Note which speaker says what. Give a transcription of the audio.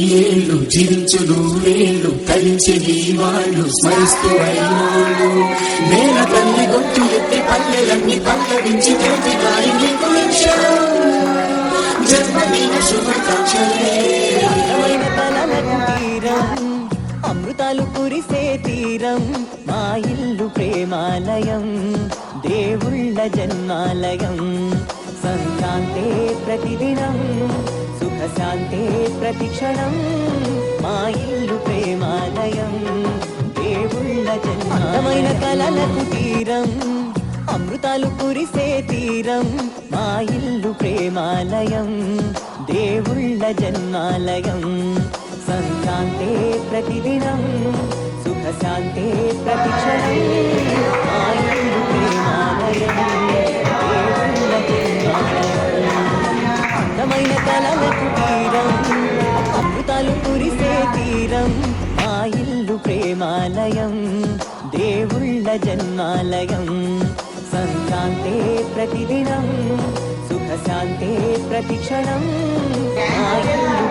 Speaker 1: వెయ్యేళ్ళు జీవించు నూరేళ్ళు తరించి నీ వాళ్ళు స్మరిస్తూ అయినోళ్ళు నేల తల్లి గొంతు ఎత్తి పల్లెలన్నీ పల్లవించి తెలిపినాయి నీకు జన్మదిన శుభాకాంక్షలే
Speaker 2: అమృతాలు కురిసే తీరం మా ఇల్లు ప్రేమాలయం దేవుళ్ళ జన్మాలయం సంక్రాంతే ప్రతిదినం సుఖశాంతే ప్రతిక్షణం మా ఇల్లు ప్రేమాలయం దేవుళ్ళ జన్మమైన కలలకు తీరం అమృతాలు కురిసే తీరం మా ఇల్లు ప్రేమాలయం దేవుళ్ళ జన్మాలయం సంక్రాంతే ప్రతిదినం సుఖశాంతే ప్రతిక్షణం మా ఇల్లు ప్రేమాలయం దేవుళ్ళ జన్మాలయం అందమైన కలలకు తీరం అమృతాలు కురిసే తీరం మా ఇల్లు ప్రేమాలయం దేవుళ్ళ జన్మాలయం సంక్రాంతే ప్రతిదినం సుఖశాంతే ప్రతిక్షణం మా ఇల్లు